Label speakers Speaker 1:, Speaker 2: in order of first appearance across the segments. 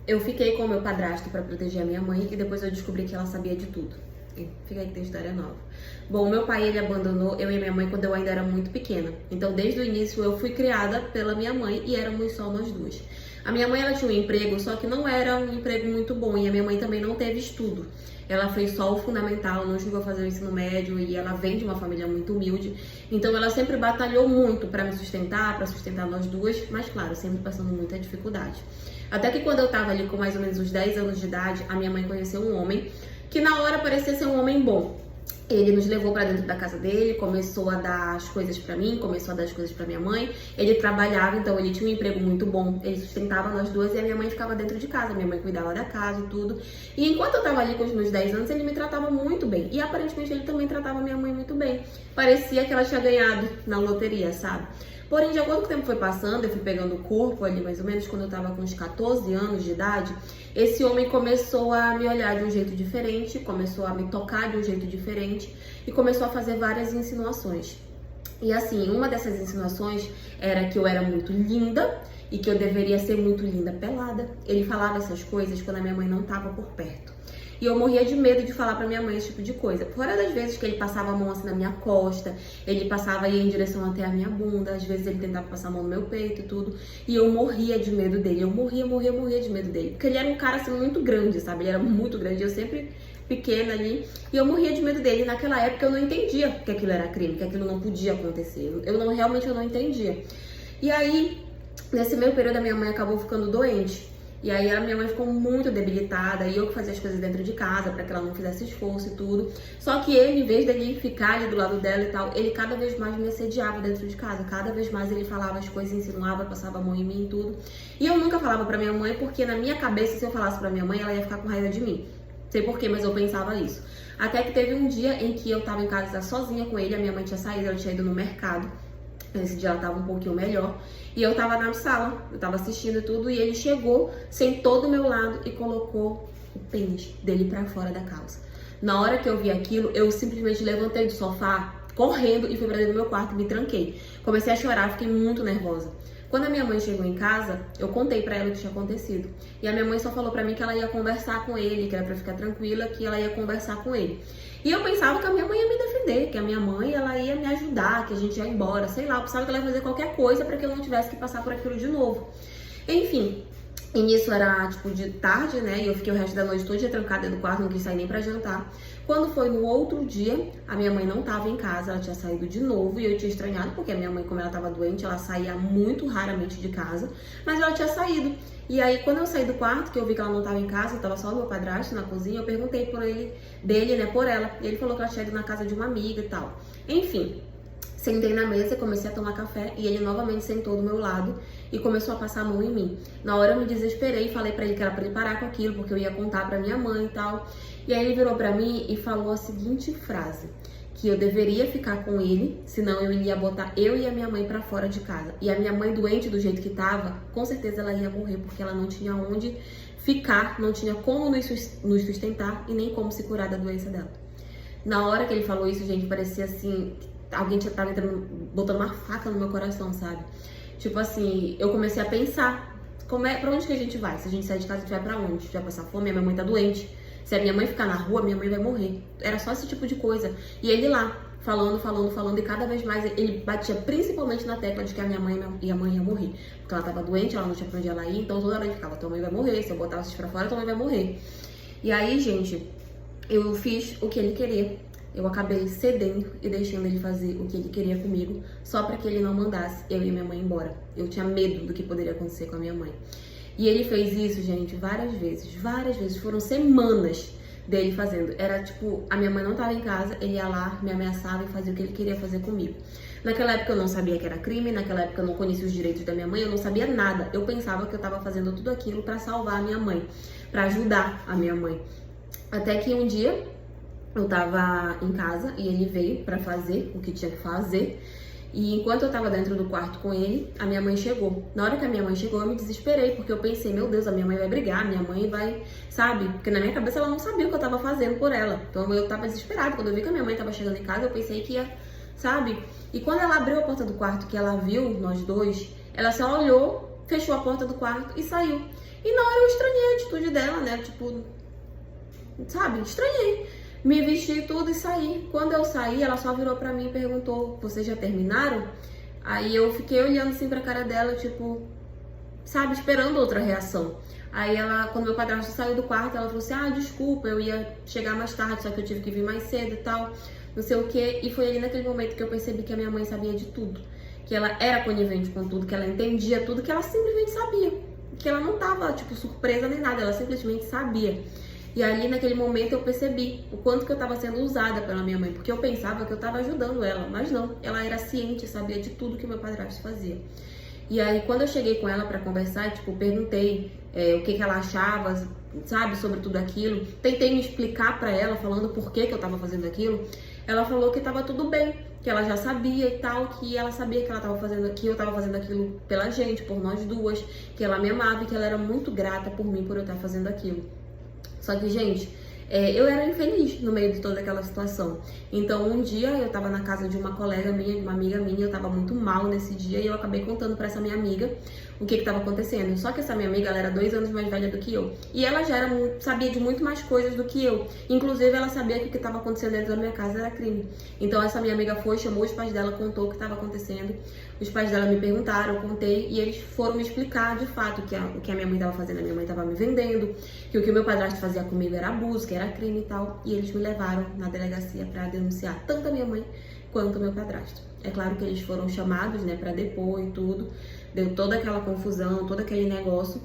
Speaker 1: eu fiquei com o meu padrasto pra proteger a minha mãe e depois eu descobri que ela sabia de tudo. E fica aí que tem história nova. Bom, meu pai, ele abandonou eu e minha mãe quando eu ainda era muito pequena. Então, desde o início, eu fui criada pela minha mãe e éramos só nós duas. A minha mãe, ela tinha um emprego, só que não era um emprego muito bom. E a minha mãe também não teve estudo. Ela fez só o fundamental, não chegou a fazer o ensino médio e ela vem de uma família muito humilde. Então, ela sempre batalhou muito para me sustentar, para sustentar nós duas. Mas, claro, sempre passando muita dificuldade. Até que quando eu tava ali com mais ou menos uns 10 anos de idade, a minha mãe conheceu um homem que na hora parecia ser um homem bom. Ele nos levou pra dentro da casa dele, começou a dar as coisas pra mim, começou a dar as coisas pra minha mãe. Ele trabalhava, então ele tinha um emprego muito bom, ele sustentava nós duas e a minha mãe ficava dentro de casa. Minha mãe cuidava da casa e tudo. E enquanto eu tava ali com os meus 10 anos, ele me tratava muito bem. E aparentemente ele também tratava minha mãe muito bem. Parecia que ela tinha ganhado na loteria, sabe? Porém, de acordo com o tempo foi passando, eu fui pegando o corpo ali mais ou menos, quando eu tava com uns 14 anos de idade, esse homem começou a me olhar de um jeito diferente, começou a me tocar de um jeito diferente e começou a fazer várias insinuações. E assim, uma dessas insinuações era que eu era muito linda e que eu deveria ser muito linda pelada. Ele falava essas coisas quando a minha mãe não tava por perto. E eu morria de medo de falar pra minha mãe esse tipo de coisa. Fora das vezes que ele passava a mão assim na minha costa, ele passava e ia em direção até a minha bunda, às vezes ele tentava passar a mão no meu peito e tudo. E eu morria de medo dele, eu morria de medo dele. Porque ele era um cara assim muito grande, sabe? Ele era muito grande, eu sempre pequena ali. E eu morria de medo dele. E naquela época eu não entendia que aquilo era crime, que aquilo não podia acontecer. Realmente eu não entendia. E aí, nesse meio período, a minha mãe acabou ficando doente. E aí a minha mãe ficou muito debilitada e eu que fazia as coisas dentro de casa pra que ela não fizesse esforço e tudo. Só que ele, em vez dele ficar ali do lado dela e tal, ele cada vez mais me assediava dentro de casa. Cada vez mais ele falava as coisas, insinuava, passava a mão em mim e tudo. E eu nunca falava pra minha mãe porque na minha cabeça, se eu falasse pra minha mãe, ela ia ficar com raiva de mim. Sei porquê, mas eu pensava isso. Até que teve um dia em que eu tava em casa sozinha com ele, a minha mãe tinha saído, ela tinha ido no mercado. Nesse dia ela tava um pouquinho melhor. E eu tava na sala, eu tava assistindo tudo. E ele chegou, sentou do meu lado e colocou o pênis dele pra fora da calça. Na hora que eu vi aquilo, eu simplesmente levantei do sofá, correndo, e fui pra dentro do meu quarto e me tranquei. Comecei a chorar, fiquei muito nervosa. Quando a minha mãe chegou em casa, eu contei pra ela o que tinha acontecido. E a minha mãe só falou pra mim que ela ia conversar com ele, que era pra ficar tranquila, que ela ia conversar com ele. E eu pensava que a minha mãe ia me defender, que a minha mãe, ela ia me ajudar, que a gente ia embora, sei lá. Eu pensava que ela ia fazer qualquer coisa pra que eu não tivesse que passar por aquilo de novo. Enfim, e nisso era tipo de tarde, né? E eu fiquei o resto da noite toda trancada dentro do quarto, não quis sair nem pra jantar. Quando foi no outro dia, a minha mãe não tava em casa, ela tinha saído de novo e eu tinha estranhado, porque a minha mãe, como ela tava doente, ela saía muito raramente de casa, mas ela tinha saído. E aí, quando eu saí do quarto, que eu vi que ela não tava em casa, tava só o meu padrasto na cozinha, eu perguntei por ela, e ele falou que ela tinha ido na casa de uma amiga e tal. Enfim, sentei na mesa, comecei a tomar café e ele novamente sentou do meu lado e começou a passar a mão em mim. Na hora eu me desesperei e falei pra ele que era pra ele parar com aquilo, porque eu ia contar pra minha mãe e tal. E aí ele virou pra mim e falou a seguinte frase, que eu deveria ficar com ele, senão eu iria botar eu e a minha mãe pra fora de casa. E a minha mãe, doente do jeito que tava, com certeza ela ia morrer, porque ela não tinha onde ficar, não tinha como nos sustentar e nem como se curar da doença dela. Na hora que ele falou isso, gente, parecia assim, alguém tava botando uma faca no meu coração, sabe? Tipo assim, eu comecei a pensar, pra onde que a gente vai? Se a gente sair de casa, a gente vai pra onde? A gente vai passar fome? Minha mãe tá doente. Se a minha mãe ficar na rua, minha mãe vai morrer. Era só esse tipo de coisa. E ele lá, falando, e cada vez mais ele batia principalmente na tecla de que a minha mãe ia morrer. Porque ela tava doente, ela não tinha pra onde ela ir, então toda hora ele ficava, tua mãe vai morrer, se eu botar vocês pra fora, tua mãe vai morrer. E aí, gente, eu fiz o que ele queria. Eu acabei cedendo e deixando ele fazer o que ele queria comigo, só pra que ele não mandasse eu e minha mãe embora. Eu tinha medo do que poderia acontecer com a minha mãe. E ele fez isso, gente, várias vezes. Foram semanas dele fazendo. Era tipo, a minha mãe não tava em casa, ele ia lá, me ameaçava e fazia o que ele queria fazer comigo. Naquela época eu não sabia que era crime, naquela época eu não conhecia os direitos da minha mãe, eu não sabia nada. Eu pensava que eu tava fazendo tudo aquilo pra salvar a minha mãe, pra ajudar a minha mãe. Até que um dia eu tava em casa e ele veio pra fazer o que tinha que fazer. E enquanto eu tava dentro do quarto com ele, a minha mãe chegou. Na hora que a minha mãe chegou, eu me desesperei, porque eu pensei, meu Deus, a minha mãe vai brigar, minha mãe vai, sabe? Porque na minha cabeça ela não sabia o que eu tava fazendo por ela. Então eu tava desesperada. Quando eu vi que a minha mãe tava chegando em casa, eu pensei que ia, sabe? E quando ela abriu a porta do quarto, que ela viu nós dois, ela só olhou, fechou a porta do quarto e saiu. E na hora eu estranhei, atitude dela, né? Tipo, sabe, estranhei. Me vesti tudo e saí. Quando eu saí, ela só virou pra mim e perguntou: vocês já terminaram? Aí eu fiquei olhando assim pra cara dela, tipo, sabe, esperando outra reação. Aí ela, quando meu padrasto saiu do quarto, ela falou assim: ah, desculpa, eu ia chegar mais tarde, só que eu tive que vir mais cedo e tal, não sei o quê. E foi ali naquele momento que eu percebi que a minha mãe sabia de tudo. Que ela era conivente com tudo, que ela entendia tudo, que ela simplesmente sabia. Que ela não tava, tipo, surpresa nem nada, ela simplesmente sabia. E ali naquele momento eu percebi o quanto que eu tava sendo usada pela minha mãe, porque eu pensava que eu tava ajudando ela, mas não, ela era ciente, sabia de tudo que o meu padrasto fazia. E aí quando eu cheguei com ela pra conversar, tipo, perguntei o que ela achava, sabe, sobre tudo aquilo, tentei me explicar pra ela, falando por que eu tava fazendo aquilo, ela falou que tava tudo bem, que ela já sabia e tal, que ela sabia que ela tava fazendo, que eu tava fazendo aquilo pela gente, por nós duas, que ela me amava e que ela era muito grata por mim por eu estar fazendo aquilo. Só que, gente, eu era infeliz no meio de toda aquela situação. Então, um dia eu tava na casa de uma colega minha, de uma amiga minha, eu tava muito mal nesse dia e eu acabei contando pra essa minha amiga o que tava acontecendo. Só que essa minha amiga, ela era 2 anos mais velha do que eu. E ela já sabia de muito mais coisas do que eu. Inclusive, ela sabia que o que tava acontecendo dentro da minha casa era crime. Então, essa minha amiga foi, chamou os pais dela, contou o que tava acontecendo. Os pais dela me perguntaram, eu contei, e eles foram me explicar de fato o que a minha mãe tava fazendo. A minha mãe tava me vendendo, que o que o meu padrasto fazia comigo era abuso, que era crime e tal. E eles me levaram na delegacia pra denunciar tanto a minha mãe quanto o meu padrasto. É claro que eles foram chamados, né, pra depor e tudo. Deu toda aquela confusão, todo aquele negócio.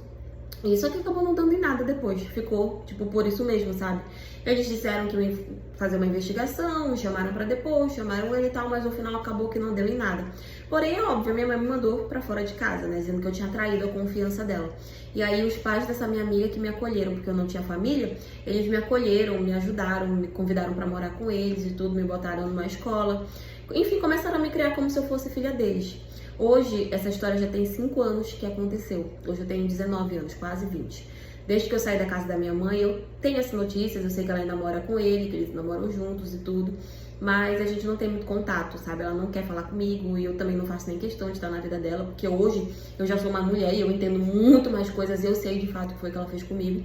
Speaker 1: E só que acabou não dando em nada depois. Ficou, tipo, por isso mesmo, sabe? Eles disseram que iam fazer uma investigação, me chamaram pra depor, chamaram ele e tal, mas no final acabou que não deu em nada. Porém, é óbvio, minha mãe me mandou pra fora de casa, né? Dizendo que eu tinha traído a confiança dela. E aí os pais dessa minha amiga que me acolheram, porque eu não tinha família, eles me acolheram, me ajudaram, me convidaram pra morar com eles e tudo, me botaram numa escola. Enfim, começaram a me criar como se eu fosse filha deles. Hoje, essa história já tem 5 anos que aconteceu. Hoje eu tenho 19 anos, quase 20. Desde que eu saí da casa da minha mãe, eu tenho essas notícias, eu sei que ela ainda mora com ele, que eles namoram juntos e tudo. Mas a gente não tem muito contato, sabe? Ela não quer falar comigo e eu também não faço nem questão de estar na vida dela, porque hoje eu já sou uma mulher e eu entendo muito mais coisas e eu sei de fato o que foi que ela fez comigo.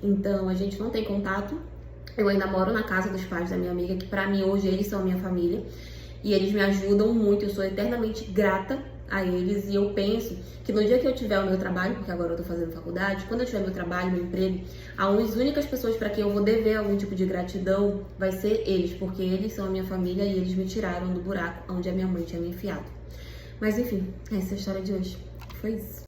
Speaker 1: Então a gente não tem contato. Eu ainda moro na casa dos pais da minha amiga, que pra mim hoje eles são minha família. E eles me ajudam muito, eu sou eternamente grata a eles. E eu penso que no dia que eu tiver o meu trabalho, porque agora eu tô fazendo faculdade, quando eu tiver meu trabalho, meu emprego, as únicas pessoas para quem eu vou dever algum tipo de gratidão vai ser eles, porque eles são a minha família e eles me tiraram do buraco onde a minha mãe tinha me enfiado. Mas enfim, essa é a história de hoje. Foi isso.